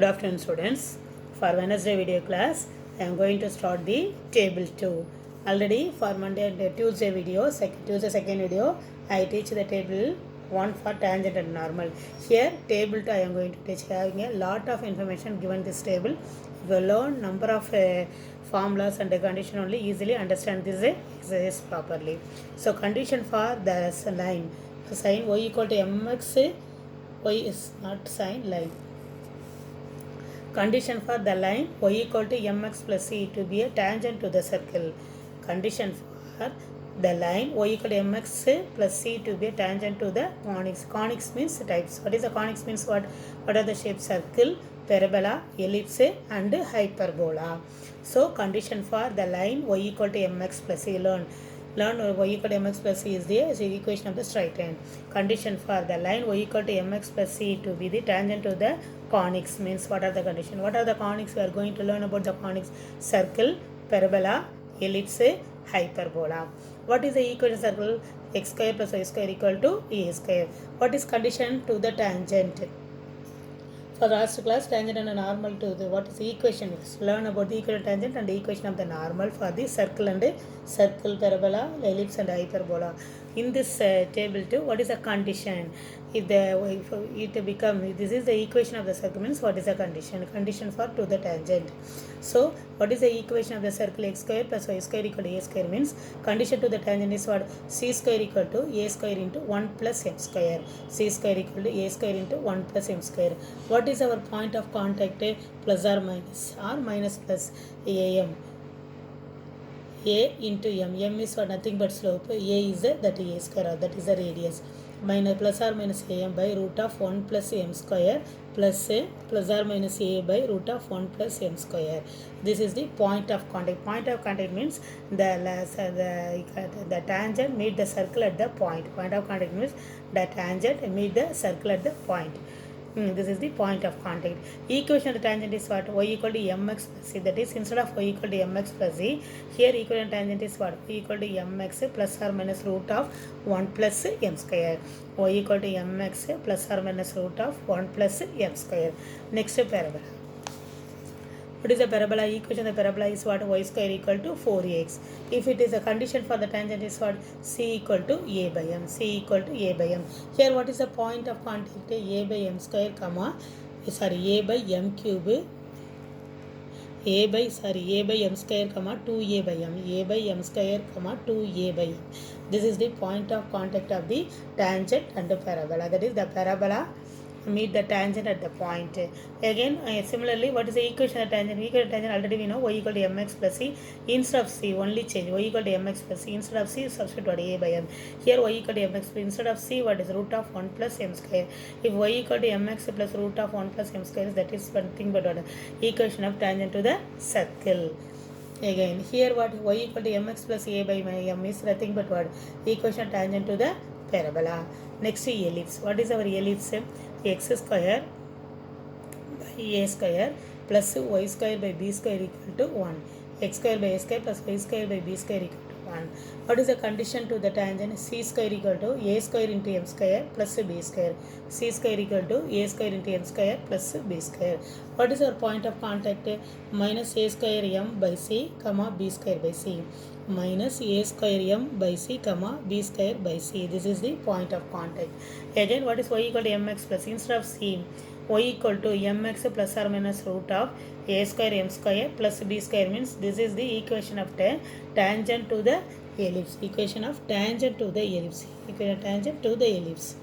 Good afternoon, students. For Wednesday video class, I am going to start the table 2. Already for Monday and Tuesday video, Tuesday second video, I teach the table 1 for tangent and normal. Here, table 2 I am going to teach, having a lot of information given this table. You will learn number of formulas and the condition only, easily understand this exercise properly. So condition for the line, sin y equal to mx, y is not sin, line. Condition for the line y equal to mx plus c to be a tangent to the circle. Condition for the line y equal to mx plus c to be a tangent to the conics. Conics means types. What is the conics means? What are the shapes? Circle, parabola, ellipse and hyperbola. So condition for the line y equal to mx plus c, learn y equal to mx plus c is the equation of the straight line. Condition for the line y equal to mx plus c to be the tangent to the conics means what are the condition? What are the conics? We are going to learn about the conics: circle, parabola, ellipse, hyperbola. What is the equation of circle? X square plus y square equal to a square. What is condition to the tangent? For the last class, tangent and normal to the what is the equation? Learn about the equation of tangent and the equation of the normal for the circle and circle, parabola, ellipse and hyperbola. In this table 2, what is the condition? If it become, this is the equation of the circle means what is the condition? Condition for to the tangent. So what is the equation of the circle? X square plus y square equal to a square means condition to the tangent is what? C square equal to a square into 1 plus m square. C square equal to a square into 1 plus m square. What is our point of contact? Plus or minus plus am. A into m. M is for nothing but slope. A is that a square, that is the radius. Minus plus or minus am by root of 1 plus m square plus or minus a by root of 1 plus m square. This is the point of contact. Point of contact means the tangent meet the circle at the point. Point of contact means the tangent meet the circle at the point. This is the point of contact. Equation of the tangent is what? Y equal to mx plus c. That is, instead of y equal to mx plus c, here equivalent tangent is what? Y equal to mx plus or minus root of 1 plus m square. Y equal to mx plus or minus root of 1 plus m square. Next, parabola. What is the parabola? Equation of the parabola is what? Y square equal to 4x. If it is a condition for the tangent is what? C equal to a by m. C equal to a by m. Here what is the point of contact? A by m square comma, a by m cube, a by m square comma 2a by m. A by m square comma 2a by m. This is the point of contact of the tangent and the parabola. That is, the parabola meet the tangent at the point. Again, similarly, what is the equation of tangent? Equation of tangent already we know, y equal to mx plus c. Instead of c, only change. Y equal to mx plus c. Instead of c, substitute what? A by m. Here y equal to mx plus, instead of c, what is root of 1 plus m square. If y equal to mx plus root of 1 plus m square, that is one thing but what? Equation of tangent to the circle. Again, here what? Y equal to mx plus a by m is nothing but what? Equation of tangent to the parabola. Next, ellipse. What is our ellipse? X square by a square plus y square by b square equal to 1. X square by a square plus y square by b square equal to 1. What is the condition to the tangent? C square equal to a square into m square plus b square. C square equal to a square into m square plus b square. What is our point of contact? Minus a square m by c comma b square by c. Minus a square m by c comma b square by c. This is the point of contact. Again, what is y equal to mx plus? Instead of c, y equal to mx plus or minus root of a square m square plus b square means this is the equation of tangent to the ellipse. Equation of tangent to the ellipse. Equation of tangent to the ellipse.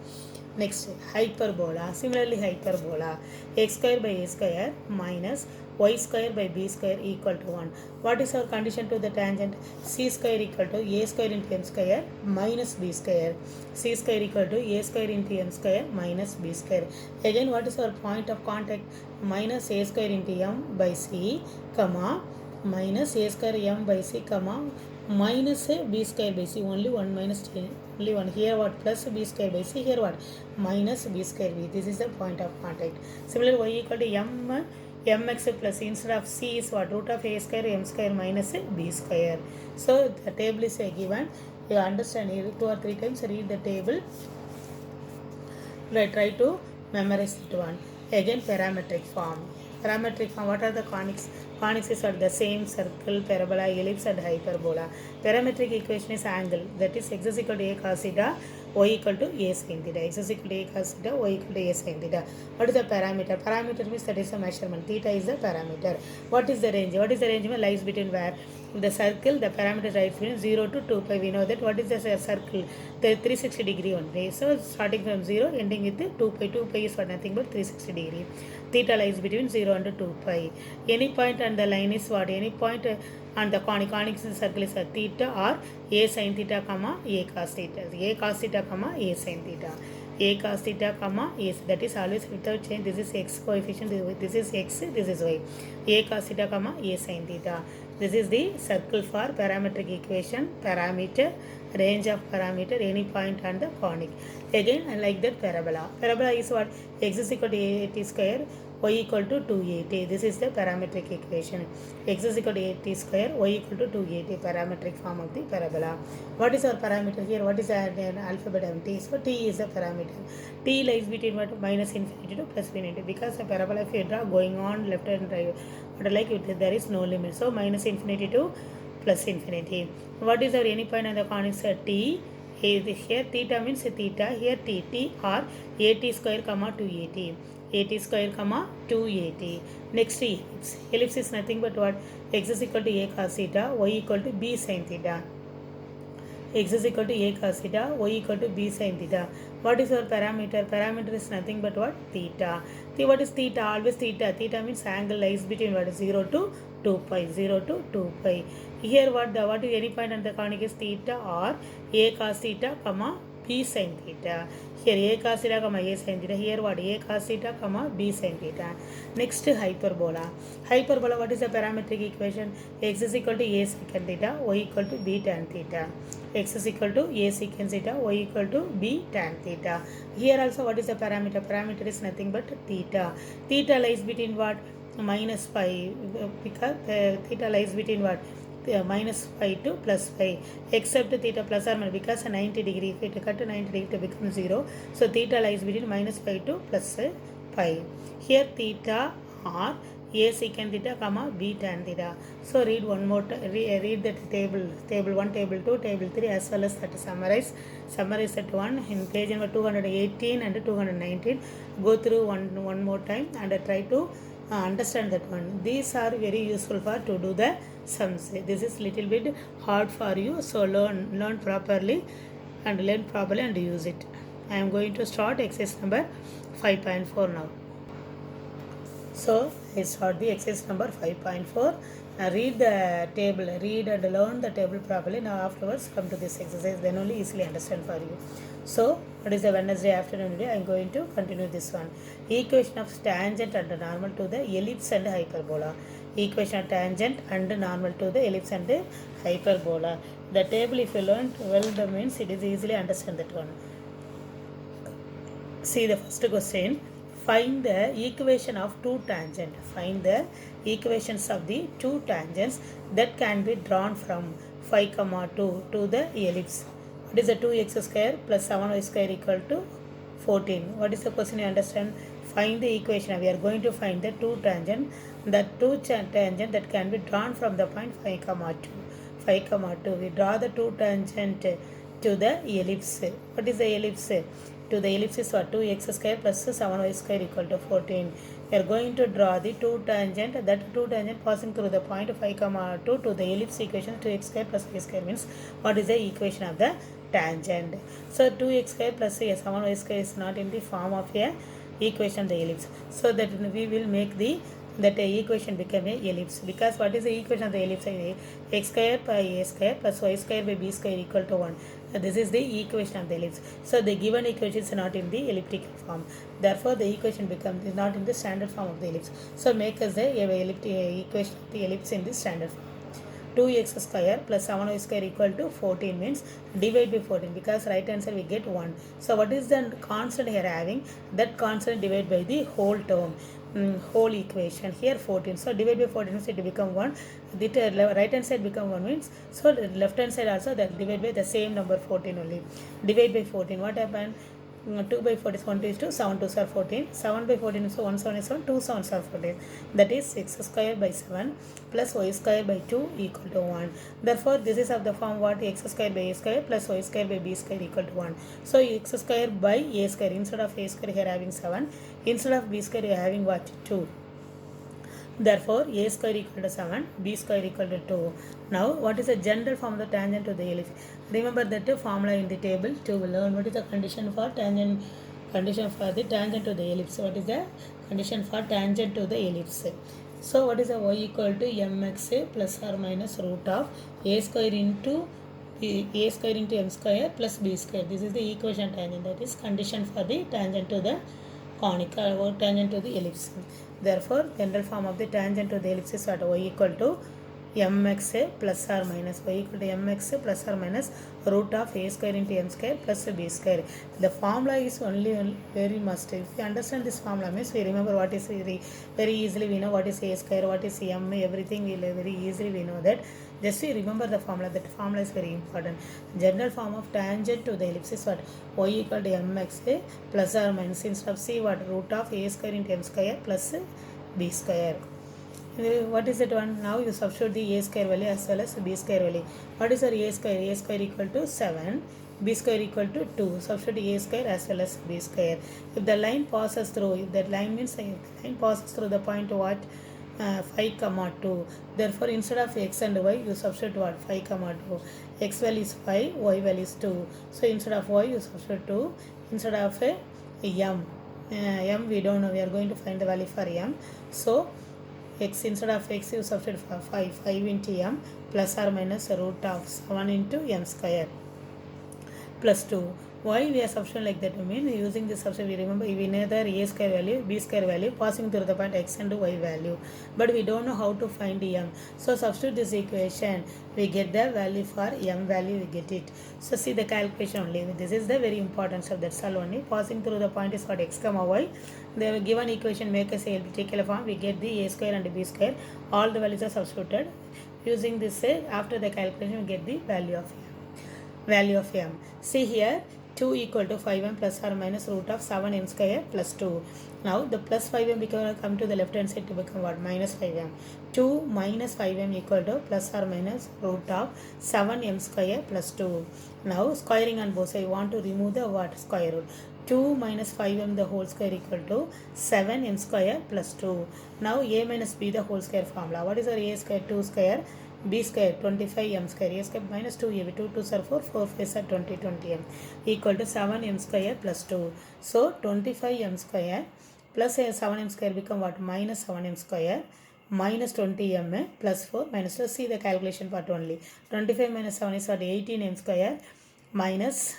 Next, hyperbola. Similarly, hyperbola. X square by a square minus y square by b square equal to 1. What is our condition to the tangent? C square equal to a square into m square minus b square. C square equal to a square into m square minus b square. Again, what is our point of contact? Minus a square into m by c, comma, minus a square m by c, comma, minus b square by c. Only one minus only one. Here what? Plus b square by c. Here what? Minus b square b. This is the point of contact. Similarly, y equal to mx plus, instead of c is what? Root of a square m square minus b square. So the table is given. You understand here 2 or 3 times read the table. Try to memorize it one. Again, parametric form. Parametric form. What are the conics? Conics is what? The same circle, parabola, ellipse and hyperbola. Parametric equation is angle. That is x is equal to a cos theta, y equal to a sin theta. X is equal to a cos theta, y equal to a sin theta. What is the parameter? Parameter means that is a measurement. Theta is the parameter. What is the range? What is the range? Lies between where? The circle, the parameter lies between 0 to 2 pi. We know that. What is the circle? The 360 degree only. So starting from 0, ending with 2 pi. 2 pi is for nothing but 360 degree. Theta lies between 0 and 2 pi. Any point on the line is what? Any point on the conic. Conic circle is a theta or a sin theta, comma a cos theta. A cos theta, comma a sin theta. A cos theta, comma a, that is always without change. This is x coefficient, this is x, this is y. A cos theta, comma a sin theta. This is the circle for parametric equation. Parameter, range of parameter, any point on the conic. Again, like that parabola. Parabola is what? X is equal to a square, y equal to 280. This is the parametric equation. X is equal to 80 square, y equal to 280. Parametric form of the parabola. What is our parameter here? What is an alphabet M T? So T is the parameter. T lies between what? Minus infinity to plus infinity. Because a parabola, if you draw going on left and right, but like it, there is no limit. So minus infinity to plus infinity. What is our any point on the conic? T. Here theta means theta. Here T. T or 80 square, comma 280. 80 square, comma 280. Next ellipse. Ellipse is nothing but what? X is equal to a cos theta, y equal to b sin theta. X is equal to a cos theta, y equal to b sin theta. What is our parameter? Parameter is nothing but what? Theta. What is theta? Always theta. Theta means angle lies between what? 0 to 2 pi. 0 to 2 pi. Here what is any point on the conic is theta or a cos theta, comma b sin theta. Here a cos theta, comma a sin theta. Here what? A cos theta, comma b sin theta. Next hyperbola. Hyperbola, what is the parametric equation? X is equal to a secant theta, y equal to b tan theta. X is equal to a secant theta, y equal to b tan theta. Here also what is the parameter? Parameter is nothing but theta. Theta lies between what? Minus pi. Because theta lies between what? Minus pi to plus pi, except theta plus or minus, because 90 degree, if it cut to 90 degree to become 0, so theta lies between minus pi to plus pi. Here theta or a secant theta, comma b tan theta. So read one more read that table 1, table 2, table 3, as well as that summarize that one in page number 218 and 219. Go through one more time and try to understand that one. These are very useful for to do the sums. This is little bit hard for you, so learn properly and use it. I am going to start exercise number 5.4 now. So I start the exercise number 5.4. Read the table, read and learn the table properly. Now afterwards come to this exercise, then only easily understand for you. So what is the Wednesday afternoon today? I am going to continue this one. Equation of tangent and normal to the ellipse and hyperbola. Equation of tangent and normal to the ellipse and the hyperbola. The table, if you learn well, that means it is easily understand that one. See the first question. Find the equation of two tangents. Find the equations of the two tangents that can be drawn from 5, 2 to the ellipse. What is the 2x square plus 7y square equal to 14? What is the question? You understand? Find the equation. We are going to find the two tangent. The two tangent that can be drawn from the point 5, 2. 5, 2. We draw the two tangent to the ellipse. What is the ellipse? To the ellipse is what? 2x square plus 7y square equal to 14. We are going to draw the two tangent. That two tangent passing through the point 5, 2 to the ellipse equation. 2x square plus y square means what is the equation of the tangent? So 2x square plus 7y square is not in the form of a equation of the ellipse. So that we will make that equation become a ellipse. Because what is the equation of the ellipse? X square by a square plus y square by b square equal to 1. This is the equation of the ellipse. So the given equation is not in the elliptical form. Therefore the equation becomes not in the standard form of the ellipse. So make us the equation of the ellipse in the standard form. 2x square plus 7y square equal to 14 means divide by 14, because right answer we get 1. So what is the constant here having? That constant divide by the whole term, whole equation. Here 14. So divide by 14 means it become 1. The right hand side become 1 means, so the left hand side also that divide by the same number 14 only. Divide by 14. What happened? 2 by 4 is 1 is 2, 7 2s are 14, 7 by 14 is 1 7 is 7, 2 7s are 14, that is x square by 7 plus y square by 2 equal to 1. Therefore, this is of the form what x square by a square plus y square by b square equal to 1. So, x square by a square, instead of a square here having 7, instead of b square you are having what? 2. Therefore, a square equal to 7, b square equal to 2. Now, what is the general form of the tangent to the ellipse? Remember that formula in the table to learn what is the condition for tangent, condition for the tangent to the ellipse. What is the condition for tangent to the ellipse? So, what is the y equal to mx plus or minus root of a square into a square into m square plus b square. This is the equation tangent, that is condition for the tangent to the conical or tangent to the ellipse. Therefore, general form of the tangent to the ellipse is what? Y equal to mx plus or minus y equal to mx plus or minus root of a square into m square plus b square. The formula is only very must. If we understand this formula means we remember what is very easily we know what is a square, what is m, everything we very easily we know that. Just we remember the formula. That formula is very important. General form of tangent to the ellipse is what? Y equal to mx plus or minus, instead of c what? Root of a square into m square plus b square. What is that one? Now you substitute the a square value as well as b square value. What is our a square? A square equal to 7, b square equal to 2. Substitute a square as well as b square. If the line passes through, if that line means if the line passes through the point what? 5 comma 2. Therefore, instead of x and y, you substitute what? 5 comma 2. X value is 5, y value is 2. So, instead of y, you substitute 2. Instead of m, we don't know. We are going to find the value for m. So, x, instead of x you substitute for 5 into m plus or minus root of 7 into m square plus 2. Why we are substituting like that? I mean, using this substitute, we remember we neither a square value, b square value passing through the point x and y value, but we don't know how to find m. So substitute this equation, we get the value for m value, we get it. So see the calculation only. This is the very important step. That's all only. Passing through the point is what? X comma y. The given equation make us a particular form. We get the a square and b square. All the values are substituted. Using this, after the calculation, we get the value of m. Value of m. See here. 2 equal to 5m plus or minus root of 7m square plus 2. Now the plus 5m come to the left hand side to become what? Minus 5m. 2 minus 5m equal to plus or minus root of 7m square plus 2. Now squaring on both sides, you want to remove the what? Square root. 2 minus 5m the whole square equal to 7m square plus 2. Now a minus b the whole square formula. What is our a square? 2 square. B square 25m square, a square minus 2ab, 2 2s are 4, 4 5s are 20m equal to 7m square plus 2. So 25m square plus 7m square become what? Minus 7m square minus 20m plus 4 minus 2. See the calculation part only. 25 minus 7 is what? 18m square minus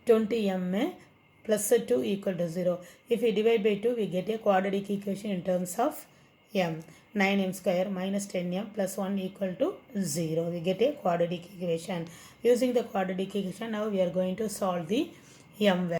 20m plus 2 equal to 0. If we divide by 2, we get a quadratic equation in terms of m. 9m square minus 10m plus 1 equal to 0. We get a quadratic equation. Using the quadratic equation, now we are going to solve the m value.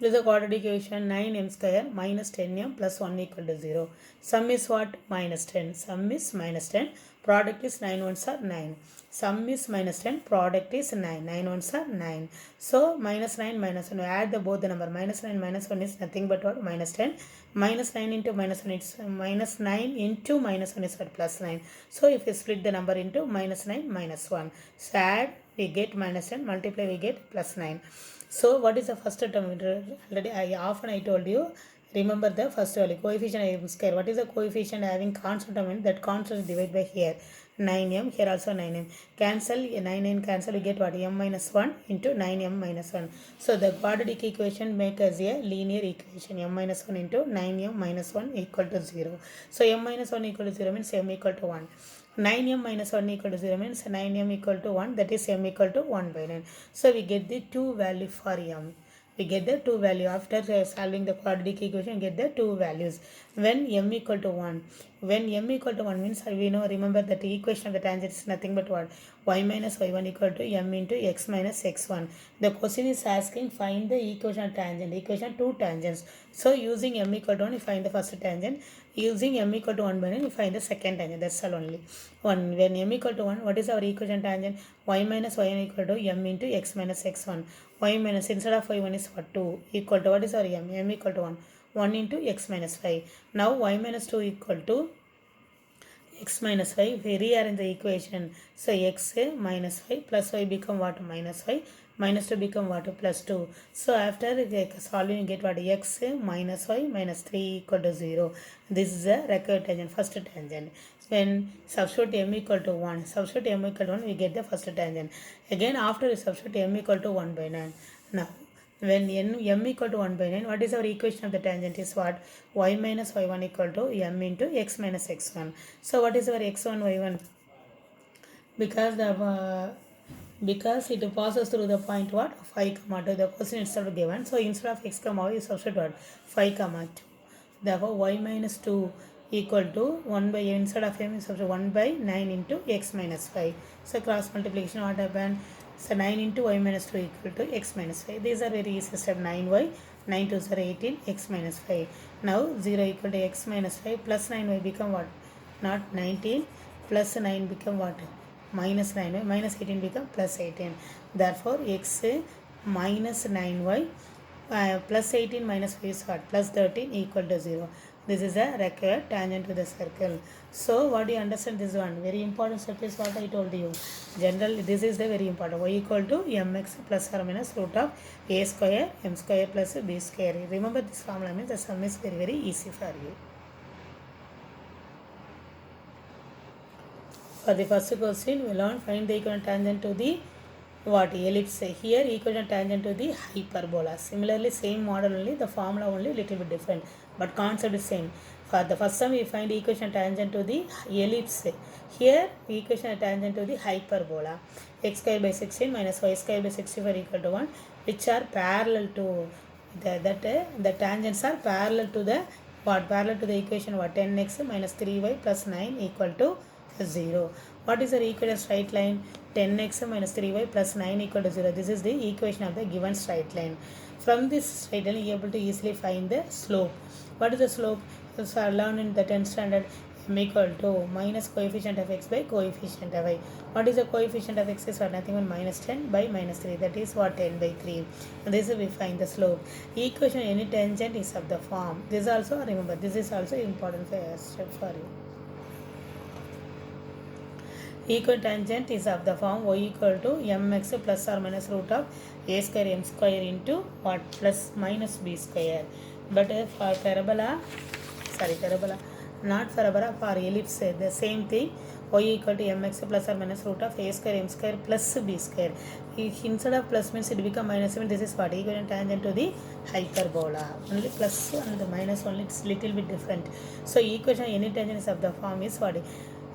This is the quadratic equation. 9m square minus 10m plus 1 equal to 0. Sum is what? Minus 10. Sum is minus 10. Product is 9 ones are 9. Sum is minus 10. Product is 9. 9 ones are 9. So minus 9 minus 1. We add the both the number. Minus 9 minus 1 is nothing but what? Minus 10. Minus 9 into minus 1 is minus 9 into minus 1 is what? Plus 9. So if we split the number into minus 9 minus 1. So add, we get minus 10. Multiply, we get plus 9. So what is the first term? Already I told you. Remember the first value, coefficient m square. What is the coefficient having constant term? That constant is divided by here 9m, here also 9m. Cancel 9 cancel, we get what? M minus 1 into 9m minus 1. So the quadratic equation make us a linear equation. M minus 1 into 9m minus 1 equal to 0. So m minus 1 equal to 0 means m equal to 1. 9m minus 1 equal to 0 means 9m equal to 1, that is m equal to 1 by 9. So we get the 2 value for m. We get the 2 value after solving the quadratic equation. Get the 2 values when m equal to 1. When m equal to 1 means we know, remember that the equation of the tangent is nothing but what? y minus y1 equal to m into x minus x1. The question is asking find the equation of tangent. Equation 2 tangents. So using m equal to 1, you find the first tangent. Using m equal to 1 by 9, you find the second tangent. That's all only. 1. When m equal to 1, what is our equation tangent? Y minus y1 equal to m into x minus x1. Y minus, instead of y1 is what? 2 equal to, what is our m? M equal to 1. 1 into x minus 5. Now y minus 2 equal to x minus 5. We rearrange the equation. So x minus 5 plus y become what? Minus 5. Minus 2 become what? Plus 2. So after solving, you get what? X minus y minus 3 equal to 0. This is the required tangent, first tangent. When substitute m equal to 1, substitute m equal to 1, we get the first tangent. Again, after we substitute m equal to 1 by 9. Now, when m equal to 1 by 9, what is our equation of the tangent is what? Y minus y1 equal to m into x minus x1. So what is our x1, y1? Because it passes through the point what? 5 comma 2. The question itself given. So instead of x comma y, you substitute what? 5 comma 2. Therefore y minus 2 equal to 1 by, instead of m, you substitute 1 by 9 into x minus 5. So cross multiplication, what happened? So 9 into y minus 2 equal to x minus 5. These are very easy step. 9y, 9 to 0, 18, x minus 5. Now 0 equal to x minus 5 plus 9y become what? Not 19, plus 9 become what? Minus 9y, minus 18 become plus 18. Therefore x minus 9y plus 18 minus 5 is what? Plus 13 equal to 0. This is a required tangent to the circle. So what do you understand this one? Very important step is what I told you. Generally, this is the very important. Y equal to mx plus or minus root of a square m square plus b square. Remember this formula means the sum is very, very easy for you. For the first question, we learn find the equivalent tangent to the what? Ellipse. Here equivalent tangent to the hyperbola. Similarly, same model only, the formula only little bit different, but concept is same. For the first time, we find equation tangent to the ellipse. Here equation tangent to the hyperbola. X square by 16 minus y square by 64 equal to 1, which are parallel to the tangents are parallel to the what? Parallel to the equation what? 10x minus 3y plus 9 equal to 0. What is the equivalent straight line? 10x minus 3y plus 9 equal to 0. This is the equation of the given straight line. From this straight line, you are able to easily find the slope. What is the slope? So I learned in the 10th standard, m equal to minus coefficient of x by coefficient of y. What is the coefficient of x is what? Nothing but minus 10 by minus 3. That is what? 10 by 3. And this is we find the slope. Equation any tangent is of the form. This also, remember, this is also important step for you. Equal tangent is of the form y equal to mx plus or minus root of a square m square into what? Plus minus b square. But for parabola, not parabola, for ellipse, the same thing. Y equal to mx plus or minus root of a square m square plus b square. Instead of plus means it become minus. This is what? Equivalent tangent to the hyperbola. Only plus and minus only, it's little bit different. So equation any tangent is of the form is what?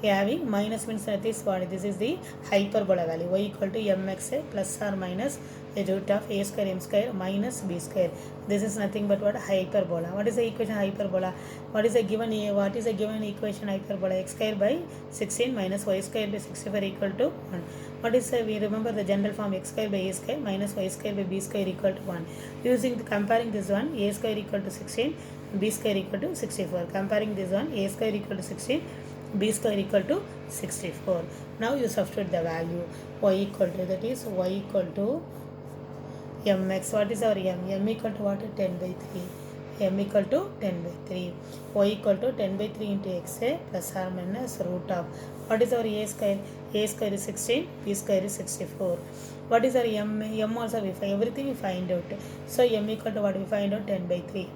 Having minus means that is what? This is the hyperbola value. Y equal to mx plus or minus a root of a square m square minus b square. This is nothing but what? Hyperbola. What is the equation hyperbola? What is the given equation hyperbola? X square by 16 minus y square by 64 equal to 1. What is we remember the general form? X square by a square minus y square by b square equal to 1. Using comparing this one, a square equal to 16, b square equal to 64. Comparing this one, a square equal to 16, b square equal to 64. Now you substitute the value. Y equal to, that is y equal to mx. What is our m? M equal to what? 10 by 3. M equal to 10 by 3. Y equal to 10 by 3 into x plus or minus root of. What is our a square? A square is 16, b square is 64. What is our m? M also we find, everything we find out. So m equal to what? We find out 10 by 3.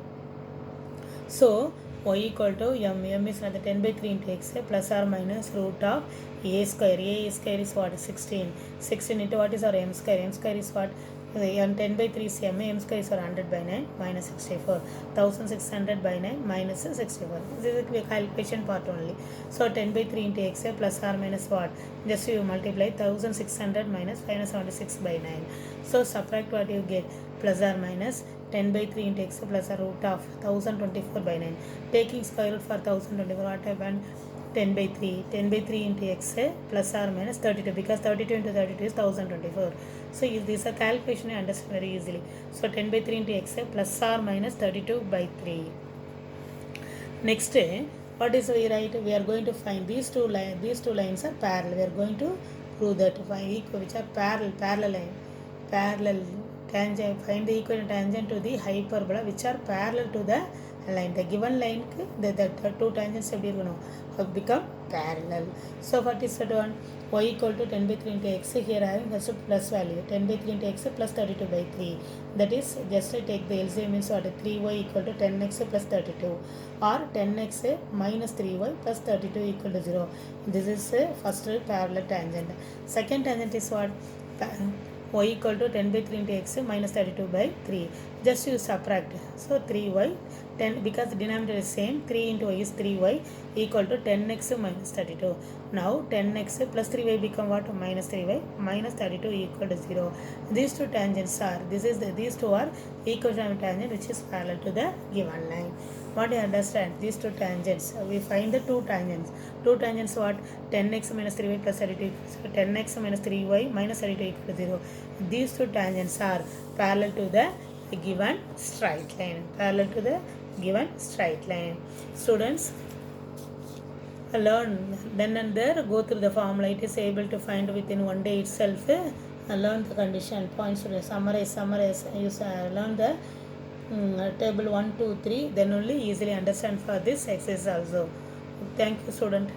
So y equal to m is another 10 by 3 into x plus or minus root of a square. A square is what? 16. 16 into what is our m square? M square is what? 10 by 3 is m square is 100 by 9 minus 64. 1600 by 9 minus 64. This is the calculation part only. So 10 by 3 into x plus or minus what? Just you multiply 1600 minus 576 by 9. So subtract what you get, plus or minus 10 by 3 into x plus a root of 1024 by 9. Taking square root for 1024, what happened? 10 by 3. 10 by 3 into x plus or minus 32, because 32 into 32 is 1024. So this is a calculation you understand very easily. So 10 by 3 into x plus or minus 32 by 3. Next, what is we write? We are going to find these two lines are parallel. We are going to prove that which are parallel tangent. Find the equivalent tangent to the hyperbola which are parallel to the line. The given line the two tangents have become parallel. So what is that one? Y equal to 10 by 3 into x. Here having first plus value 10 by 3 into x plus 32 by 3. That is just take the LCM means what? 3y equal to 10x plus 32, or 10x minus 3y plus 32 equal to 0. This is first parallel tangent. Second tangent is what? Y equal to 10 by 3 into x minus 32 by 3. Just you subtract. So 3y 10, because the denominator is same, 3 into y is 3y equal to 10x minus 32. Now 10x plus 3y become what? Minus 3y minus 32 equal to 0. These two tangents are, these two are equivalent tangent which is parallel to the given line. What do you understand? These two tangents, we find the two tangents. Two tangents what? 10x minus 3y plus 32 equals to 10x minus 3y minus 32 equal to 0. These two tangents are parallel to the given straight line. Parallel to the given straight line. Students, learn then and there, go through the formula. It is able to find within one day itself. Learn the condition points. Summarize. You learn the table 1, 2, 3. Then only easily understand for this exercise also. Thank you, student.